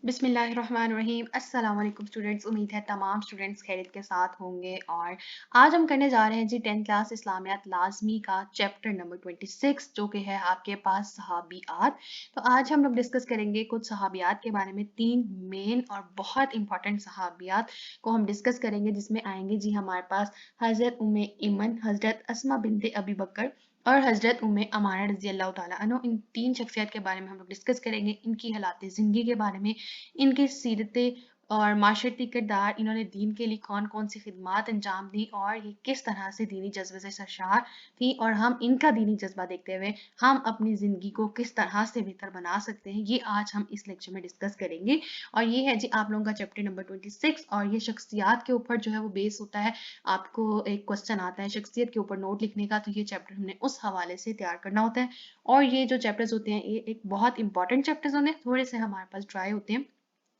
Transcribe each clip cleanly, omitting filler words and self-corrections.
बिस्मिल्लाहिर्रहमानिर्रहीम। अस्सलाम वालेकुम स्टूडेंट्स। उम्मीद है तमाम स्टूडेंट्स खैरियत के साथ होंगे। और आज हम करने जा रहे हैं जी 10th क्लास इस्लामियात लाजमी का चैप्टर नंबर 26 जो कि है आपके पास सहाबियात। तो आज हम लोग डिस्कस करेंगे कुछ सहाबियात के बारे में। 3 मेन और बहुत इंपॉर्टेंट सहाबियात को हम डिस्कस करेंगे जिसमें आएंगे जी हमारे पास हज़रत उम्मे ईमन, हज़रत अस्मा बिनते अबी बकर और हज़रत उम्मे अमारा रज़ी अल्लाह ताला अन्हो। इन 3 शख्सियत के बारे में हम लोग डिस्कस करेंगे, इनकी हालात ज़िंदगी के बारे में, इनकी सीरतें और माशरती किरदार, इन्होंने दीन के लिए कौन कौन सी खिदमात अंजाम दी और ये किस तरह से दीनी जज्बे से सरशार थी, और हम इनका दीनी जज्बा देखते हुए हम अपनी ज़िंदगी को किस तरह से बेहतर बना सकते हैं, ये आज हम इस लेक्चर में डिस्कस करेंगे। और ये है जी आप लोगों का चैप्टर नंबर 26 और ये शख्सियात के ऊपर जो है वो बेस होता है। आपको एक क्वेश्चन आता है शख्सियत के ऊपर नोट लिखने का, तो ये चैप्टर हमने उस हवाले से तैयार करना होता है। और ये जो चैप्टर्स होते हैं ये एक बहुत इंपॉर्टेंट चैप्टर्स होते हैं, थोड़े से हमारे पास ड्राई होते हैं,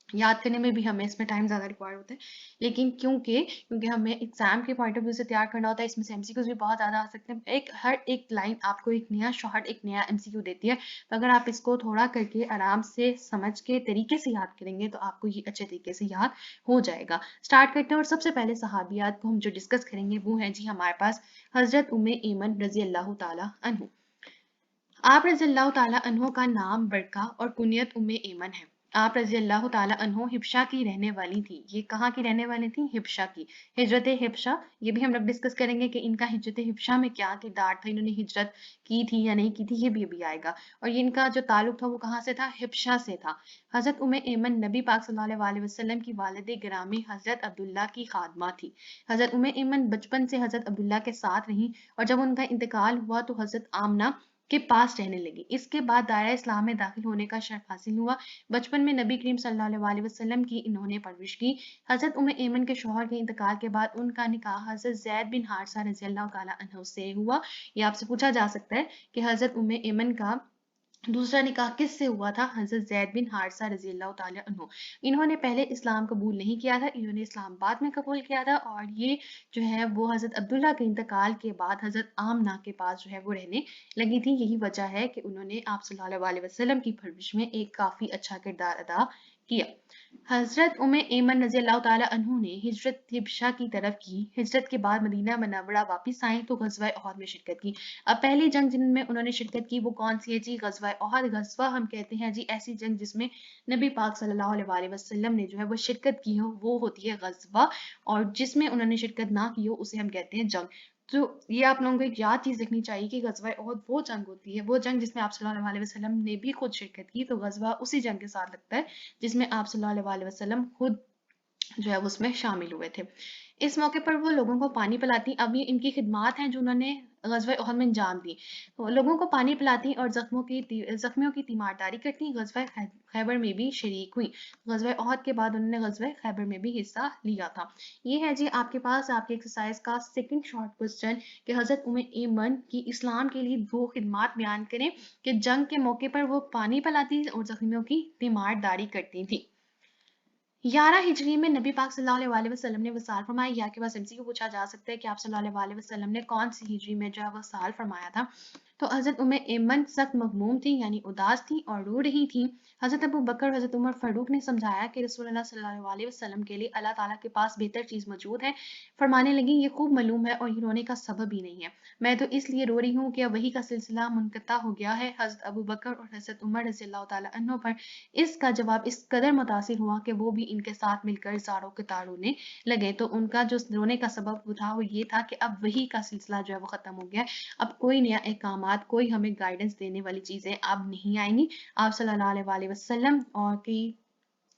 याद करने में भी हमें इसमें टाइम ज़्यादा रिक्वायर होता है, लेकिन क्योंकि हमें एग्जाम के पॉइंट ऑफ व्यू से तैयार करना होता है, इसमें से एमसीक्यूज भी बहुत ज़्यादा आ सकते हैं। हर एक लाइन आपको एक नया शॉर्ट, एक नया एमसीक्यू देती है, तो अगर आप इसको थोड़ा करके आराम से समझ के तरीके से याद करेंगे तो आपको ये अच्छे तरीके से याद हो जाएगा। स्टार्ट करते हैं। और सबसे पहले सहाबियात को हम जो डिस्कस करेंगे वो है जी हमारे पास हज़रत उम्मे ईमन रज़ी अल्लाह ताला अन्हु। आप रज़ी अल्लाह ताला अन्हो का नाम बरका और कुनियत उम्मे ईमन है। आप रज़ी अल्लाह ताला अन्हो हिब्शा की रहने वाली थी। ये कहाँ की रहने वाली थी? हिब्शा की। हिजरत हिब्शा, ये भी हम लोग डिस्कस करेंगे कि इनका हिजरत हिब्शा में क्या किरदार था, इन्होंने हिजरत की थी या नहीं की थी, ये भी आएगा। और ये इनका जो ताल्लुक था वो कहाँ से था? हिब्शा से था। हज़रत उम्मे ईमन नबी पाक सल्लल्लाहु अलैहि वसल्लम की वालिद गिरामी हज़रत अब्दुल्ला की खादमा थी। हज़रत उम्मे ईमन बचपन से हज़रत अब्दुल्ला के साथ रहीं और जब उनका इंतकाल हुआ तो हज़रत आमना के पास रहने लगी। इसके बाद दायरा इस्लाम में दाखिल होने का शर्फ हासिल हुआ। बचपन में नबी करीम सल्लल्लाहु अलैहि वसल्लम की इन्होंने परवरिश की। हज़रत उम्मे ईमन के शौहर के इंतकाल के बाद उनका निकाह हज़रत ज़ैद बिन हारिसा रज़ी अल्लाह ताला अन्हु से हुआ। ये आपसे पूछा जा सकता है कि हज़रत उम्मे ईमन का दूसरा निकाह किससे हुआ था? हज़रत ज़ैद बिन हारिसा रज़ी अल्लाह ताला अन्हु। इन्होंने पहले इस्लाम कबूल नहीं किया था, इन्होंने इस्लाम बाद में कबूल किया था। और ये जो है वो हज़रत अब्दुल्ला के इंतकाल के बाद हज़रत आमना के पास जो है वो रहने लगी थी। यही वजह है कि उन्होंने आप सल्लल्लाहु अलैहि वसल्लम की परवरिश में एक काफ़ी अच्छा किरदार अदा किया। हज़रत उम्मे ईमन रज़ी अल्लाह ताला अन्हु ने हिजरत हिब्शा की तरफ की। हिजरत के बाद मदीना मुनव्वरा वापस आए तो ग़ज़वा उहद में शिरकत की। अब पहली जंग जिनमें उन्होंने शिरकत की वो कौन सी है जी? ग़ज़वा उहद। ग़ज़वा हम कहते हैं जी ऐसी जंग जिसमें नबी पाक सल्लल्लाहु अलैहि वसल्लम ने जो है वो शिरकत की हो, वो होती है ग़ज़वा। और जिसमें उन्होंने शिरकत ना की हो उसे हम कहते हैं जंग। तो ये आप लोगों को एक याद चीज़ रखनी चाहिए कि ग़ज़वा उहद वो जंग होती है, वो जंग जिसमें आप सल्लल्लाहु अलैहि वसल्लम ने भी खुद शिरकत की। तो ग़ज़वा उसी जंग के साथ लगता है जिसमें आप सल्लल्लाहु अलैहि वसल्लम खुद जो है वो उसमें शामिल हुए थे। इस मौके पर वो लोगों को पानी पिलाती। अब ये इनकी खिदमात हैं जो उन्होंने ग़ज़वा उहद में अंजाम दी। तो लोगों को पानी पिलाती और ज़ख्मियों की तीमारदारी करती। ग़ज़वा खैबर में भी शरीक हुई। ग़ज़वा उहद के बाद उन्होंने ग़ज़वा खैबर में भी हिस्सा लिया था। ये है जी आपके पास आपकी एक्सरसाइज का सेकंड शॉर्ट क्वेश्चन कि हज़रत उम्मे ईमन की इस्लाम के लिए वो खिदमात बयान करें कि जंग के मौके पर वो पानी पिलाती और ज़ख्मियों की तीमारदारी करती थी। 11 हिजरी में नबी पाक सल्लल्लाहु अलैहि वसल्लम ने वसाल फरमाया। या के पास एमसीक्यू पूछा जा सकता है कि आप सल्लल्लाहु अलैहि वसल्लम ने कौन सी हिजरी में जो है वसाल फरमाया था। तो हज़रत उम्मे ईमन सख्त मगमूम थी यानी उदास थी और रो रही थी। हज़रत अबू बकर और हज़रत उमर फारूक ने समझाया कि रसूलुल्लाह सल्लल्लाहु अलैहि वसल्लम के लिए अल्लाह ताला के पास बेहतर चीज़ मौजूद है। फरमाने लगी ये खूब मालूम है और ये रोने का सबब ही नहीं है। मैं तो इसलिए रो रही हूँ कि अब वही का सिलसिला मुनक़ता हो गया है। हज़रत अबू बकर और हज़रत उमर रज़ी अल्लाह ताला अन्हु पर इसका जवाब इस कदर मुतासिर हुआ कि वो भी इनके साथ मिलकर ज़ारों के तार रोने लगे। तो उनका जो रोने का सबब था वो ये था कि अब वही का सिलसिला जो है वो ख़त्म हो गया है। अब कोई नया अहकामात, कोई हमें गाइडेंस देने वाली चीज़ें अब नहीं आएंगी। आप सल्लल्लाहु अलैहि वसल्लम और की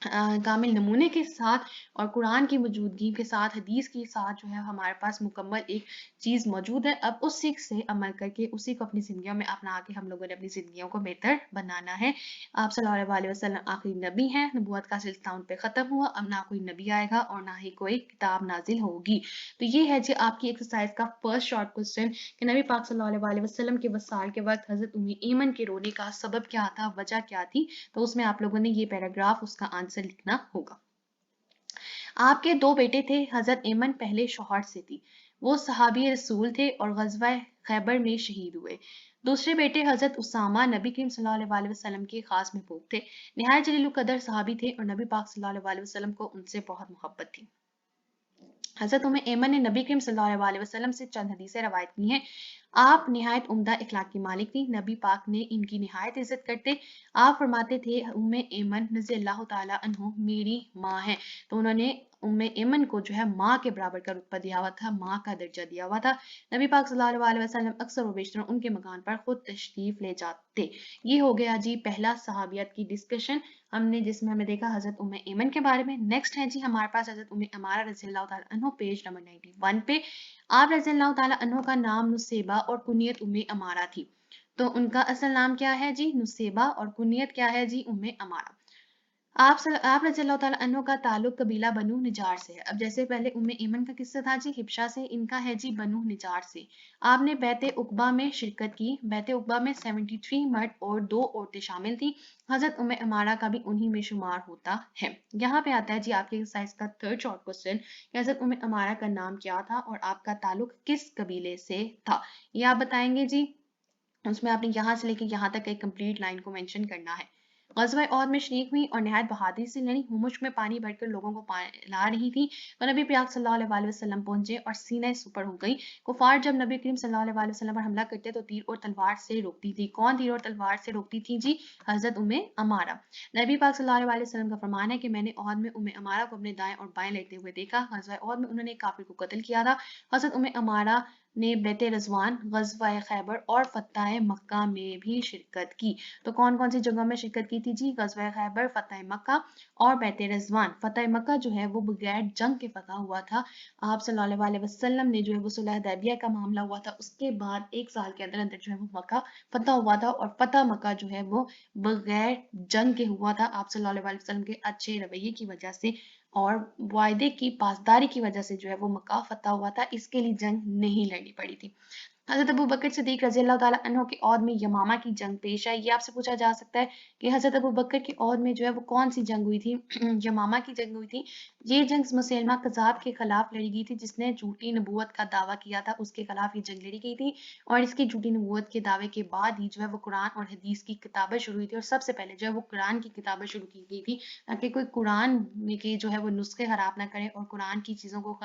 कामिल नमूने के साथ और कुरान की मौजूदगी के साथ, हदीस के साथ जो है हमारे पास मुकम्मल एक चीज़ मौजूद है। अब उसी से अमल करके उसी को अपनी ज़िंदगियों में अपना के हम लोगों ने अपनी ज़िंदगियों को बेहतर बनाना है। आप सल्लल्लाहु अलैहि वसल्लम आखिरी नबी हैं, नबूवत का सिलसिला उन पे ख़त्म हुआ। अब ना कोई नबी आएगा और ना ही कोई किताब नाजिल होगी। तो ये है जी आपकी एक्सरसाइज का फर्स्ट शॉर्ट क्वेश्चन कि नबी पाक सल्लल्लाहु अलैहि वसल्लम के वसाल के वक्त हज़रत उम्मे ईमन के रोने का सबब क्या था, वजह क्या थी। तो उसमें आप लोगों ने ये पैराग्राफ उसका आंसर लिखना होगा। आपके 2 बेटे थे। हज़रत ईमन पहले शौहर से थी। वो सहाबी रसूल थे और ग़ज़वा खैबर में शहीद हुए। दूसरे बेटे हजरत उसामा नबी करीम सल्लल्लाहु अलैहि वसल्लम के खास महबूब थे, निहायत जलील कदर सहाबी थे और नबी पाक सल्लल्लाहु अलैहि वसल्लम को उनसे बहुत मोहब्बत थी। हजरत उम्मे ऐमन ने नबी करीम सल्लल्लाहु अलैहि वसल्लम से चंद हदीसें रवायत की हैं। आप निहायत उम्दा इखलाक की मालिक थी, नबी पाक ने इनकी निहायत इज्जत करते। आप फरमाते थे उम्मे ऐमन रज़ी अल्लाह ताला अन्हो मेरी माँ है, तो उन्होंने उम्मे ऐमन को जो है माँ के बराबर का रुतबा दिया हुआ था, माँ का दर्जा दिया हुआ था। नबी पाक सल्लल्लाहु अलैहि वसल्लम अक्सर व बेशतर उनके मकान पर खुद तशरीफ ले जाते। ये हो गया जी पहला सहाबियत की डिस्कशन हमने, जिसमें हमें देखा हजरत उम्मे ऐमन के बारे में। नेक्स्ट है जी हमारे पास हजरत उम्मे अमारा रज़ी अल्लाह ताला अन्हो, पेज नंबर 91 पे। आप रज़ी अल्लाह ताला अन्हो का नाम नुसेबा और कुनियत उम्मे अमारा थी। तो उनका असल नाम क्या है जी? नुसेबा, और कुनियत क्या है जी? उम्मे अमारा। आप रज़ी अल्लाह ताला अन्हो का ताल्लुक कबीला बनु निजार से है। अब जैसे पहले उम्मे ऐमन का किस्सा था जी हिब्शा से, इनका है जी बनु निजार से। आपने बैते उक़बा में शिरकत की। बैते उक़बा में 73 मर्द और 2 औरतें शामिल थी। हजरत उम्मे अमारा का भी उन्हीं में शुमार होता है। यहाँ पे आता है जी आपके एक्सरसाइज का थर्ड शॉर्ट क्वेश्चन कि हजरत उम्मे अमारा का नाम क्या था और आपका ताल्लुक किस कबीले से था, ये आप बताएंगे जी। उसमें आपने यहाँ से लेकर यहाँ तक एक कंप्लीट लाइन को मेंशन करना है। ग़ज़वा औद में शरीक हुई और नहायत बहादुरी से लड़ी, हुमुश में पानी भरकर लोगों को ला रही थी, तो नबी पाक सल्लल्लाहु अलैहि वसल्लम पहुंचे और सीने सुपर हो गई। कुफार जब नबी करीम सल्लल्लाहु अलैहि वसल्लम पर हमला करते तो तीर और तलवार से रोकती थी। कौन तीर और तलवार से रोकती थी जी? हजरत उम्मे अमारा। नबी पाक सल्लल्लाहु अलैहि वसल्लम का फरमान है कि मैंने औद में उम्मे अमारा को अपने दाएं और बाएं लड़ते हुए देखा। ग़ज़वा औद में उन्होंने काफिर को कत्ल किया था। हजरत उम्मे अमारा ने बैते रज़वान, ग़ज़वा खैबर और फतह मक्का में भी शिरकत की। तो कौन कौन सी जगहों में शिरकत की थी जी? ग़ज़वा खैबर, फतह मक्का और बैते रज़वान। फतह मक्का जो है वो बगैर जंग के फतह हुआ था। आप सल्लल्लाहु अलैहि वसल्लम ने जो है वो सुलह हुदैबिया का मामला हुआ था, उसके बाद 1 साल के अंदर अंदर जो है वो मक्का फतह हुआ था, और फतह मक्का जो है वो बगैर जंग के हुआ था। आप सल्लल्लाहु अलैहि वसल्लम के अच्छे रवैये की वजह से और वायदे की पासदारी की वजह से जो है वो मक्का फतह हुआ था, इसके लिए जंग नहीं लड़नी पड़ी थी। हज़रत अबू बकर सिद्दीक़ रज़ी अल्लाह ताला अन्हु की औद में यमामा की जंग पेश आई। ये आपसे पूछा जा सकता है कि हज़रत अबू बकर की औद में जो है वो कौन सी जंग हुई थी? यमामा की जंग हुई थी। ये जंग मुसैलमा कज़्ज़ाब के खिलाफ लड़ी गई थी, जिसने झूठी नबूवत का दावा किया था, उसके खिलाफ ये जंग लड़ी गई थी। और इसकी झूठी नबूवत के दावे के बाद ही जो है वो कुरान और हदीस की किताबें शुरू हुई थी, और सबसे पहले जो है वो कुरान की किताबें शुरू की गई थी, ताकि कोई कुरान में के जो है वो नुस्खे खराब ना करे और कुरान की चीज़ों को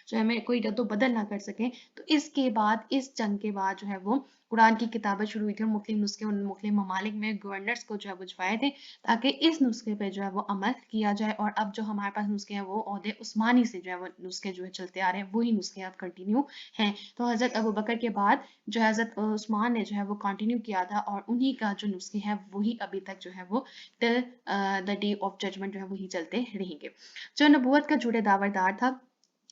जो है कोई रद्द बदल ना कर सके। तो इसके बाद, इस जंग के बाद जो है वो कुरान की किताबें शुरू हुई थी और मुस्लिम नुस्खे उन मुस्लिम ममालिक में गवर्नर्स को जो है भिजवाए थे, ताकि इस नुस्खे पे जो है वो अमल किया जाए। और अब जो हमारे पास नुस्खे हैं वो औदे उस्मानी से जो है वो नुस्खे जो है चलते आ रहे हैं, वही नुस्खे अब कंटिन्यू हैं। तो हज़रत अबू बकर के बाद जो है हज़रत उस्मान ने जो है वो कंटिन्यू किया था, और उन्हीं का जो नुस्खे हैं वही अभी तक जो है वो till the day of judgement जो है वही चलते रहेंगे। जो नबूवत का झूठे दावेदार था,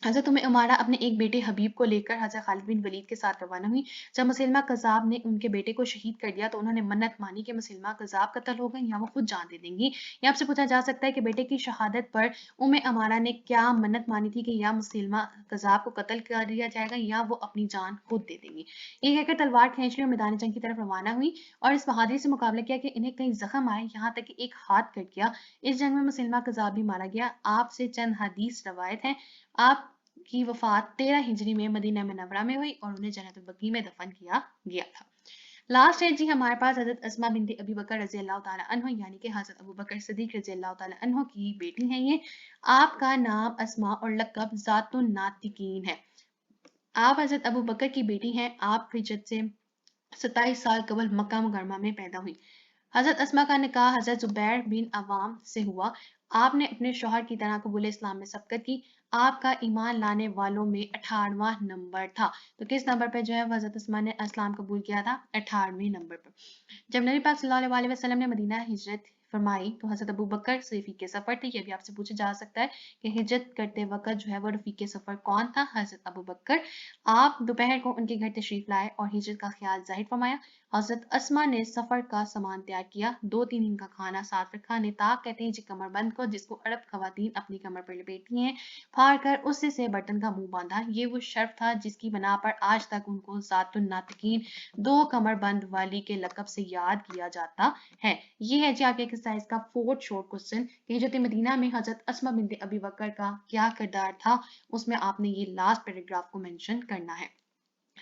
हज़रत उम्मे अमारा अपने एक बेटे हबीब को लेकर हज़रत खालिद बिन वलीद के साथ रवाना हुई। जब मुसैलमा कज़्ज़ाब ने उनके बेटे को शहीद कर दिया, तो उन्होंने मन्नत मानी कि मुसैलमा कज़्ज़ाब कत्ल हो गए या वो खुद जान दे देंगी। ये आपसे पूछा जा सकता है कि बेटे की शहादत पर उम्मे अमारा ने क्या मन्नत मानी थी कि या मुसैलमा कज़्ज़ाब को कत्ल कर दिया जाएगा या वो अपनी जान खुद दे देंगी। ये कहकर तलवार खींच ली और मैदान जंग की तरफ रवाना हुई, और इस बहादुरी से मुकाबला किया कि इन्हें कई जख्म आए, यहाँ तक कि एक हाथ कट गया। इस जंग में मुसैलमा कज़्ज़ाब भी मारा गया। आपसे चंद हदीस रवायत हैं। आप की वफात 13 हिजरी में मदीना मुनव्वरा में हुई और उन्हें जन्नतुल बकी में दफन किया गया था। लास्ट है जी हमारे पास हज़रत अस्मा बिनते अबी बकर रज़ी अल्लाह ताला अन्हा, यानी कि हज़रत अबू बकर सिद्दीक़ रज़ी अल्लाह ताला अन्हा की बेटी हैं ये। आपका नाम अस्मा और लक़ब ज़ातुन नातिकीन है। आप हज़रत अबू बकर की बेटी हैं। आप हिजरत से 27 साल कबल मक्का मुकर्रमा में पैदा हुई। हज़रत अस्मा का निकाह हज़रत ज़ुबैर बिन अवाम से हुआ। आपने अपने शौहर की तरह कबूल इस्लाम में सबकत की। आपका ईमान लाने वालों में 18वां नंबर था। तो किस नंबर पे जो है हज़रत अस्मा ने इस्लाम कबूल किया था? 18वें नंबर पर। जब नबी पाक सल्लल्लाहु अलैहि वसल्लम ने मदीना हिजरत फरमाई, तो हज़रत अबू बकर से रफ़ीक़े सफ़र थे। ये भी आपसे पूछा जा सकता है कि हिजरत करते वक़्त जो है वो रफ़ीक़े सफ़र कौन था? हज़रत अबू बकर। आप दोपहर को उनके घर तशरीफ़ लाए और हिजरत का ख्याल ज़ाहिर फरमाया। हज़रत अस्मा ने सफ़र का सामान तैयार किया, 2-3 दिन का खाना साथ रखा। निताब कहते हैं जी कमरबंद को, जिसको अरब ख़वातीन अपनी कमर पर लपेटती हैं, फाड़ कर उससे से बर्तन का मुंह बांधा। ये वो शर्फ था जिसकी बना पर आज तक उनको ज़ातुन नातिकीन, 2 कमरबंद वाली के लक़ब से याद किया जाता है। ये है जी आपके एक्सरसाइज का फोर्थ शॉर्ट क्वेश्चन कि हिजरत मदीना में हज़रत अस्मा बिनते अबी बकर का क्या किरदार था, उसमें आपने ये लास्ट पैराग्राफ को मेंशन करना है।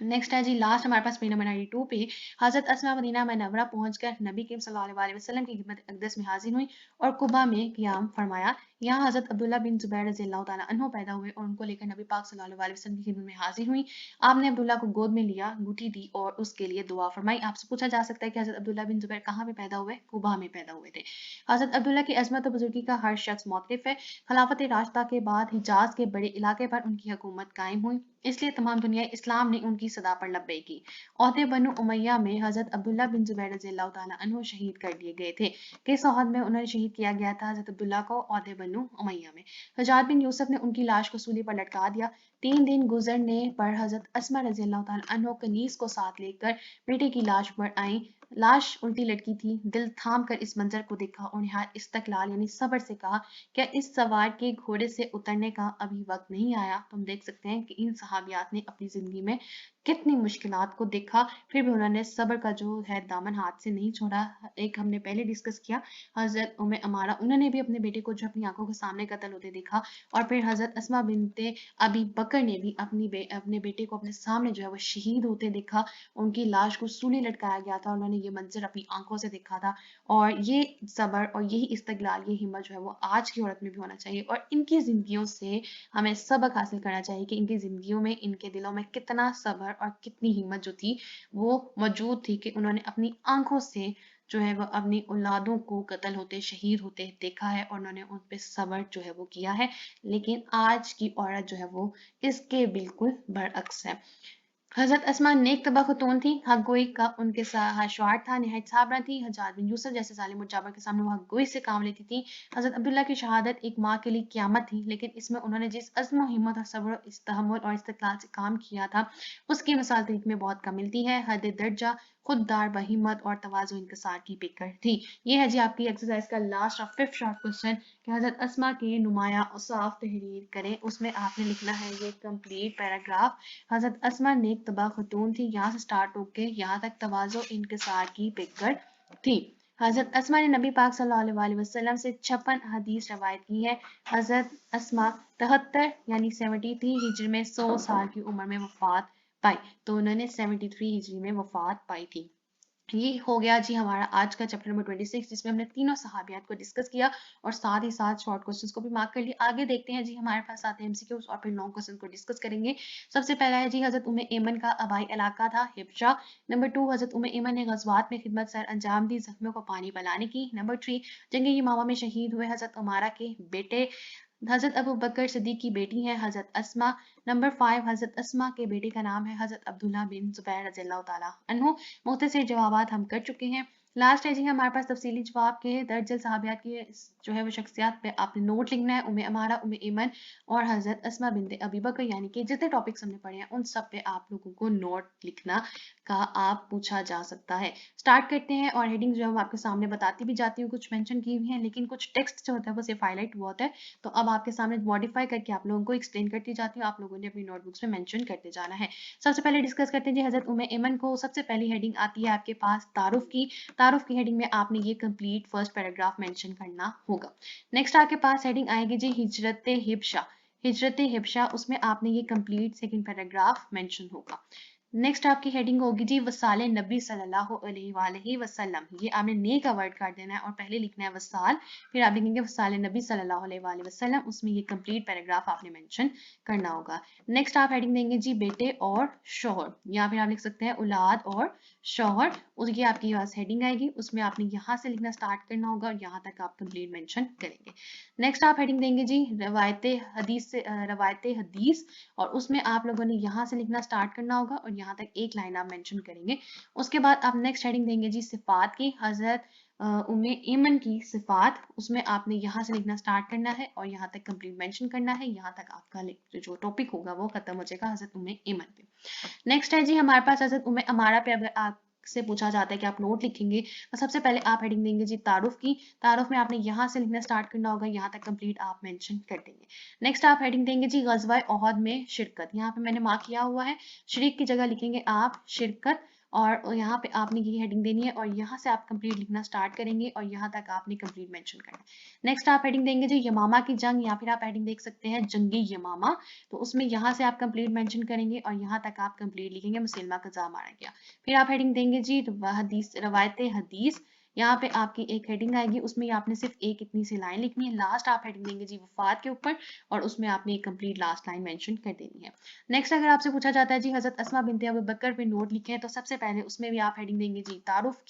नेक्स्ट है जी लास्ट हमारे पास पेज नंबर 92 पे हज़रत अस्मा मदीना मनव्वरा पहुंचकर नबी करीम सल्लल्लाहु अलैहि वसल्लम की खिदमत अक़दस में हाजिर हुई और कुबा में क़ियाम फरमाया। यहाँ हज़रत अब्दुल्ला बिन ज़ुबैर रज़ियल्लाहु ताला अन्हु पैदा हुए और उनको लेकर नबी पाक सल्लल्लाहु अलैहि वसल्लम की खिदमत में हाजिर हुई। आपने अब्दुल्ला को गोद में लिया, अंगूठी दी और उसके लिए दुआ फरमाई। आपसे पूछा जा सकता है कि हज़रत अब्दुल्ला बिन ज़ुबैर कहाँ पे पैदा हुए? कुबा में पैदा हुए थे। हज़रत अब्दुल्ला की अज़मत और बुजुर्गी का हर शख्स मौक़िफ़ है। खिलाफत राशिदा के बाद हिजाज़ के बड़े इलाके पर उनकी हुकूमत कायम हुई, इसलिए तमाम दुनिया इस्लाम ने उनकी सदा पर लब्बैक की। ओहदे बनु उमैया में हज़रत अब्दुल्ला बिन ज़ुबैर रज़ियल्लाहु ताला अन्हु शहीद कर दिए गए थे। किस ओहद में उन्हें शहीद किया गया था? हज़रत अब्दुल्ला को ओहदे बनु उमैया में। हज्जाज बिन यूसुफ ने उनकी लाश को सूली पर लटका दिया। 3 दिन गुजरने पर हज़रत अस्मा रज़ियल्लाहु ताला अन्हु कनीज़ को साथ लेकर बेटे की लाश पर आईं। लाश उल्टी लटकी थी। दिल थाम कर इस मंजर को देखा और निहायत इस्तक़लाल यानी सब्र से कहा, क्या इस सवार के घोड़े से उतरने का अभी वक्त नहीं आया? तो हम देख सकते हैं कि इन सहाबियात ने अपनी ज़िंदगी में कितनी मुश्किलात को देखा, फिर भी उन्होंने सब्र का जो है दामन हाथ से नहीं छोड़ा। एक हमने पहले डिस्कस किया हज़रत उम्मे अमारा, उन्होंने भी अपने बेटे को जो अपनी आंखों के सामने कत्ल होते देखा और फिर हज़रत अस्मा बिनते अबी बकर ने भी अपने बेटे को अपने सामने जो है वो शहीद होते देखा। उनकी लाश को सूली लटकाया गया था, उन्होंने ये मंजर अपनी आंखों से देखा था और ये सब्र और यही इस्तक़लाल, ये हिम्मत जो है वो आज की औरत में भी होना चाहिए और इनकी ज़िंदगियों से हमें सबक हासिल करना चाहिए कि इनकी ज़िंदगियों में, इनके दिलों में कितना सब्र और कितनी हिम्मत जो थी वो मौजूद थी कि उन्होंने अपनी आंखों से जो है वो अपनी औलादों को कत्ल होते, शहीद होते देखा है और उन्होंने उन पे सब्र जो है वो किया है। लेकिन आज की औरत जो है वो इसके बिल्कुल बरअक्स है। हज़रत अस्मा नेक तबा ख़तून थी, हक़ गोई का उनके शौहर था, निहायत साबरा थी। हज्जाज बिन यूसुफ जैसे ज़ालिम और जाबर के सामने वो हक़ गोई से काम लेती थी। हज़रत अब्दुल्ला की शहादत एक माँ के लिए क़यामत थी, लेकिन इसमें उन्होंने जिस अज़्म, हिम्मत और सब्र, तहम्मुल और इस्तिक़लाल से काम किया था, उसकी मिसाल तारीख़ में बहुत कम मिलती है। हद दर्जा, खुददार, बहिम्मत और तवाज़ु इंकिसार की पिकर थी। ये है जी आपकी एक्सरसाइज का लास्ट और 5th शॉर्ट क्वेश्चन कि हज़रत अस्मा की नुमाया और साफ तहरीर करें। उसमें आपने लिखना है ये कंप्लीट पैराग्राफ। हज़रत अस्मा नेक तबा खतून थी, यहाँ से स्टार्ट होके यहाँ तक तवाज़ो इंकिसार की पिकर थी। हज़रत अस्मा ने नबी पाक सल्लल्लाहु अलैहि वसल्लम से 56 हदीस रवायत की है। हज़रत अस्मा 73 यानी 73 हिजरी में 100 साल की उम्र में वफात पाई, तो उन्होंने 73 हिजरी में वफात पाई थी। ये हो गया जी हमारा आज का चैप्टर नंबर 26 जिसमें हमने तीनों सहाबियात को डिस्कस किया और साथ ही साथ शॉर्ट क्वेश्चंस को भी मार्क कर लिया। आगे देखते हैं जी हमारे पास आते हैं एमसीक्यूज और फिर लॉन्ग क्वेश्चन को डिस्कस करेंगे। सबसे पहला है जी हज़रत उम्मे ऐमन का आबाई इलाका था हिब्शा। नंबर 2 हज़रत उम्मे ऐमन ने गज़वात में खिदमत सर अंजाम दी, ज़ख्मियों को पानी पिलाने की। नंबर 3 जंग यमामा में शहीद हुए हज़रत उमारा के बेटे हज़रत अबू बकर सिद्दीक़ की बेटी है हज़रत अस्मा। नंबर 5 हज़रत अस्मा के बेटे का नाम है हज़रत अब्दुल्ला बिन ज़ुबैर रज़ियल्लाहु ताला अन्हु। मुख्तसर जवाबात हम कर चुके हैं। लास्ट है जी हमारे पास तफसीली जवाब के दर्जल सहाबियात की जो है वो शख्सियात पे आपने नोट लिखना है। उम्मे अमारा, उम्मे ऐमन और हज़रत अस्मा बिनते अबी बकर यानी कि जितने टॉपिक्स हमने पढ़े हैं उन सब पे आप लोगों को नोट लिखना का आप पूछा जा सकता है। स्टार्ट करते हैं और हेडिंग जो है वो आपके सामने बताती भी जाती हूँ, कुछ मेंशन की हुई हैं, लेकिन कुछ टेक्स्ट जो होता है वो सिर्फ हाईलाइट हुआ होता है, तो अब आपके सामने मॉडिफाई करके आप लोगों को एक्सप्लेन करती जाती हूँ, आप लोगों ने अपनी नोटबुक्स में मेंशन करते जाना है। सबसे पहले डिस्कस करते हैं जी हज़रत उम्मे ऐमन को। सबसे पहली हेडिंग आती है आपके पास तारुफ की। तारुफ की हेडिंग में आपने ये कंप्लीट फर्स्ट पैराग्राफ मेंशन करना होगा। नेक्स्ट आपके पास हेडिंग आएगी जी हिजरत हिब्शा। हिजरत हिब्शा, उसमें आपने ये कंप्लीट सेकंड पैराग्राफ मेंशन होगा। नेक्स्ट आपकी हेडिंग होगी जी वसाल नबी सल्लल्लाहु अलैहि वसल्लम। ये आपने ने का वर्ड काट देना है और पहले लिखना है वसाल, फिर आप लिखेंगे वसाल नबी सल्लल्लाहु अलैहि वसल्लम, उसमें ये कंप्लीट पैराग्राफ आपने मेंशन करना होगा। नेक्स्ट आप हेडिंग देंगे जी बेटे और शौहर, या फिर आप लिख सकते हैं औलाद और शौहर। उसकी आपकी पास हेडिंग आएगी, उसमें आपने यहाँ से लिखना स्टार्ट करना होगा और यहाँ तक आप कंप्लीट मेंशन करेंगे। नेक्स्ट आप हेडिंग देंगे जी रवायत हदीस और उसमें आप लोगों ने यहाँ से लिखना स्टार्ट करना होगा और यहाँ तक एक लाइन आप मेंशन करेंगे। उसके बाद आप नेक्स्ट हेडिंग देंगे जी सिफात की। हज़रत उम्मे ऐमन की सिफात, उसमें आपने यहाँ से लिखना स्टार्ट करना है और यहाँ तक कंप्लीट मेंशन करना है। यहाँ तक आपका जो टॉपिक होगा वो खत्म हो जाएगा हज़रत उम्मे ऐमन पे। नेक्स्ट है जी हमारे पास हज़रत उम्मे अमारा पे। अगर आपसे पूछा जाता है कि आप नोट लिखेंगे तो सबसे पहले आप हेडिंग देंगे जी तारुफ की। तारुफ में आपने यहाँ से लिखना स्टार्ट करना होगा, यहाँ तक कंप्लीट आप मेंशन कर देंगे। नेक्स्ट आप हेडिंग देंगे जी गज़वा ओहद में शिरकत। यहाँ पे मैंने मार्क किया हुआ है, शरीक की जगह लिखेंगे आप शिरकत। اور यहाँ पे आपने ये हेडिंग देनी है और यहाँ से आप कंप्लीट लिखना स्टार्ट करेंगे और यहाँ तक आपने कंप्लीट मेंशन करना है। नेक्स्ट आप हेडिंग देंगे जी यमामा की जंग, या फिर आप हेडिंग देख सकते हैं जंगी यमामा, तो उसमें यहाँ से आप कंप्लीट मेंशन करेंगे और यहाँ तक आप कंप्लीट लिखेंगे मुसलमा कज़ा मारा गया। फिर आप हेडिंग देंगे जी हदीस, रवायत हदीस, यहाँ पे आपकी एक हेडिंग आएगी, उसमें आपने सिर्फ एक इतनी सी लाइन लिखनी है। लास्ट आप हेडिंग देंगे जी वफात के ऊपर और उसमें आपने एक कंप्लीट लास्ट लाइन मेंशन कर देनी है। नेक्स्ट अगर आपसे पूछा जाता है जी हजरत अस्मा बिनते अबू बकर पे नोट लिखे हैं, तो सबसे पहले उसमें भी आप हेडिंग देंगे जी तारुफ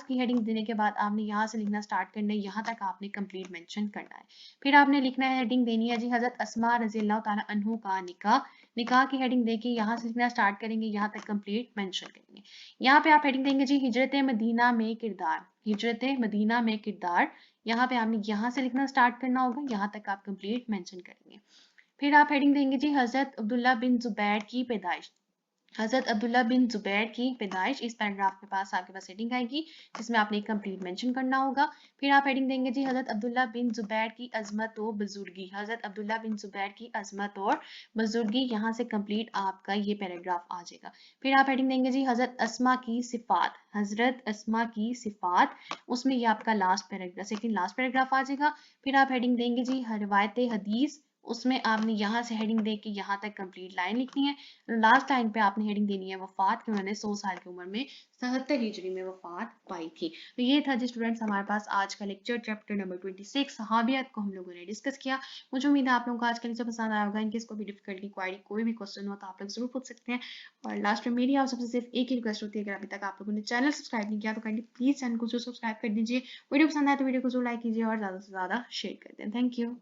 की हेडिंग देने के बाद आपने यहाँ से लिखना स्टार्ट करना है, यहाँ तक आपने कंप्लीट मेंशन करना है। फिर आपने लिखना है हेडिंग देनी है जी हजरत अस्मा रज़ी अल्लाह ताला अन्हु का निकाह, निकाह की हेडिंग देके यहाँ से लिखना स्टार्ट करेंगे, यहाँ तक कंप्लीट मेंशन करेंगे। यहाँ पे आप हेडिंग देंगे जी हिजरत मदीना में किरदार, हिजरत मदीना में किरदार, यहाँ पे आपने यहाँ से लिखना स्टार्ट करना होगा, यहाँ तक आप कंप्लीट मेंशन करेंगे। फिर आप हेडिंग देंगे जी हजरत अब्दुल्ला बिन जुबैर की पैदाइश, हजरत अब्दुल्ला बिन जुबैर की पैदाइश, इस पैराग्राफ के पास आपके पास हेडिंग आएगी जिसमें आपने कंप्लीट मेंशन करना होगा। फिर आप हेडिंग देंगे जी हजरत अब्दुल्ला बिन जुबैर की अजमत और बुजुर्गी, हजरत अब्दुल्ला बिन जुबैर की अजमत और बुजुर्गी, यहाँ से कंप्लीट आपका ये पैराग्राफ आ जाएगा। फिर आप हेडिंग देंगे जी हजरत अस्मा की सिफात, हजरत अस्मा की सिफात, उसमें ये आपका last paragraph, second last paragraph आ जाएगा। फिर आप हेडिंग देंगे जी रवायत हदीस, उसमें आपने यहाँ से हेडिंग दे के यहाँ तक कंप्लीट लाइन लिखनी है। लास्ट लाइन पे आपने हेडिंग देनी है वफात, कि उन्होंने 100 साल की उम्र में 77 हिजरी में वफात पाई थी। तो ये था जी स्टूडेंट्स हमारे पास आज का लेक्चर, चैप्टर नंबर 26 सहाबियत को हम लोगों ने डिस्कस किया। मुझे उम्मीद है आप लोगों को आज का लेक्चर पसंद आया होगा। इनकेस कोई भी डिफिकल्टी क्वारी कोई भी क्वेश्चन हो तो आप लोग जरूर पूछ सकते हैं। और लास्ट में मेरी आप सबसे सिर्फ एक ही रिक्वेस्ट होती है, अगर अभी तक आप लोगों ने चैनल सब्सक्राइब नहीं किया तो काइंडली प्लीज चैनल को जरूर सब्सक्राइब कर दीजिए। वीडियो पसंद आए तो वीडियो को जरूर लाइक कीजिए और ज्यादा से ज्यादा शेयर कर दें। Thank you.